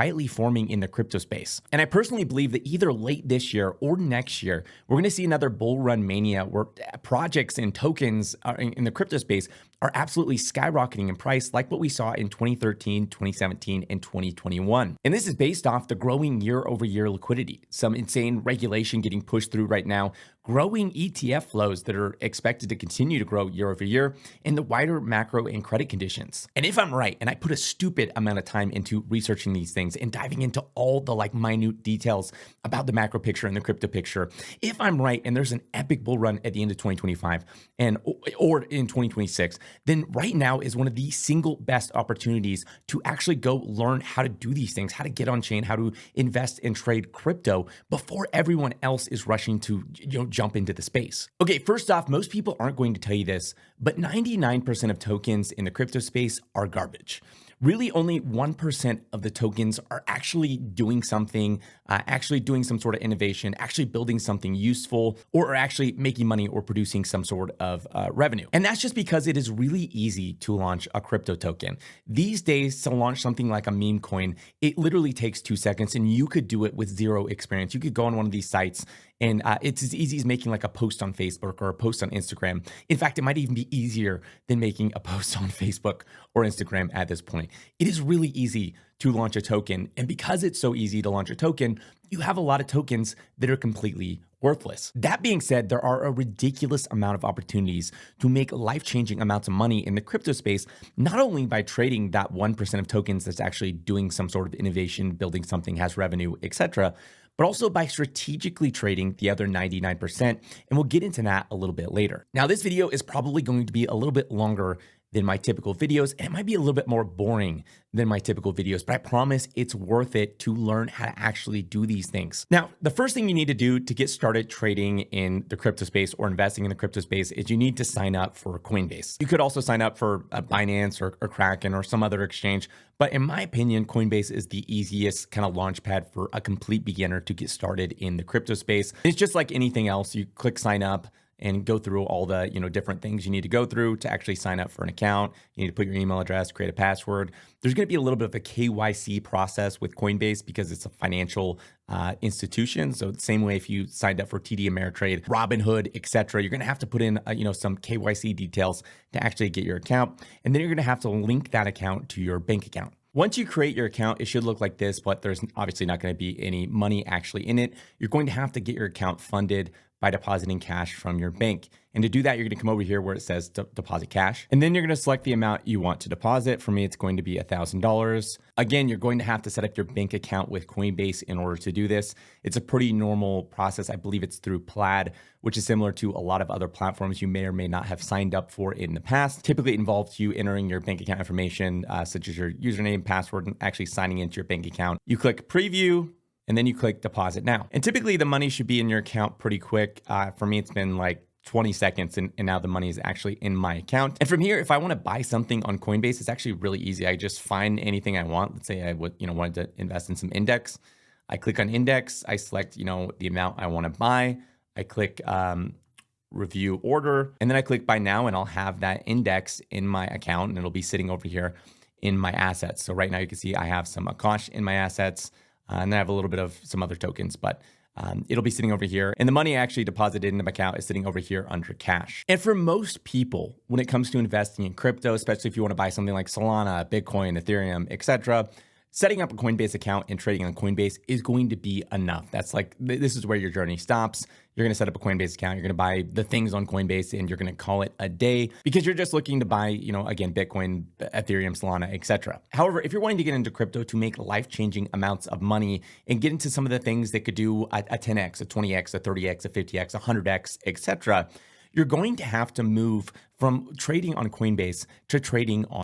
quietly forming in the crypto space. And I personally believe that either late this year or next year, we're going to see another bull run mania where projects and tokens in the crypto space are absolutely skyrocketing in price, like what we saw in 2013, 2017, and 2021. And this is based off the growing year-over-year liquidity, some insane regulation getting pushed through right now, growing ETF flows that are expected to continue to grow year over year, and the wider macro and credit conditions. And if I'm right, and I put a stupid amount of time into researching these things and diving into all the minute details about the macro picture and the crypto picture, if I'm right and there's an epic bull run at the end of 2025 or in 2026, then right now is one of the single best opportunities to actually go learn how to do these things, how to get on chain, how to invest and trade crypto before everyone else is rushing to jump into the space. Okay, first off, most people aren't going to tell you this, but 99% of tokens in the crypto space are garbage. Really, only 1% of the tokens are actually doing something, doing some sort of innovation, actually building something useful, or are actually making money or producing some sort of revenue. And that's just because it is really easy to launch a crypto token. These days, to launch something like a meme coin, it literally takes 2 seconds, and you could do it with zero experience. You could go on one of these sites, and it's as easy as making like a post on Facebook or a post on Instagram. In fact, it might even be easier than making a post on Facebook or Instagram at this point. It is really easy to launch a token. And because it's so easy to launch a token, you have a lot of tokens that are completely worthless. That being said, there are a ridiculous amount of opportunities to make life-changing amounts of money in the crypto space, not only by trading that 1% of tokens that's actually doing some sort of innovation, building something, has revenue, etc., but also by strategically trading the other 99%. And we'll get into that a little bit later. Now, this video is probably going to be a little bit longer than my typical videos, and it might be a little bit more boring than my typical videos, but I promise it's worth it to learn how to actually do these things. Now, the first thing you need to do to get started trading in the crypto space or investing in the crypto space is you need to sign up for Coinbase. You could also sign up for Binance or Kraken or some other exchange, but in my opinion, Coinbase is the easiest kind of launch pad for a complete beginner to get started in the crypto space. It's just like anything else. You click sign up and go through all the different things you need to go through to actually sign up for an account. You need to put your email address, create a password. There's going to be a little bit of a KYC process with Coinbase because it's a financial institution. So the same way if you signed up for TD Ameritrade, Robinhood, etc., you're going to have to put in some KYC details to actually get your account, and then you're going to have to link that account to your bank account. Once you create your account, it should look like this, but there's obviously not going to be any money actually in it. You're going to have to get your account funded by depositing cash from your bank. And to do that, you're going to come over here where it says deposit cash. And then you're going to select the amount you want to deposit. For me, it's going to be $1,000. Again, you're going to have to set up your bank account with Coinbase in order to do this. It's a pretty normal process. I believe it's through Plaid, which is similar to a lot of other platforms you may or may not have signed up for in the past. Typically, it involves you entering your bank account information, such as your username, password, and actually signing into your bank account. You click preview, and then you click deposit now. And typically the money should be in your account pretty quick. For me, it's been like 20 seconds and now the money is actually in my account. And from here, if I want to buy something on Coinbase, it's actually really easy. I just find anything I want. Let's say I wanted to invest in some index. I click on index. I select, the amount I want to buy. I click review order, and then I click buy now, and I'll have that index in my account, and it'll be sitting over here in my assets. So right now you can see I have some Akash in my assets. And then I have a little bit of some other tokens, but it'll be sitting over here. And the money I actually deposited into my account is sitting over here under cash. And for most people, when it comes to investing in crypto, especially if you want to buy something like Solana, Bitcoin, Ethereum, etc., setting up a Coinbase account and trading on Coinbase is going to be enough. That's like, this is where your journey stops. You're going to set up a Coinbase account. You're going to buy the things on Coinbase and you're going to call it a day because you're just looking to buy, again, Bitcoin, Ethereum, Solana, etc. However, if you're wanting to get into crypto to make life-changing amounts of money and get into some of the things that could do a 10x, a 20x, a 30x, a 50x, a 100x, etc., you're going to have to move from trading on Coinbase to trading on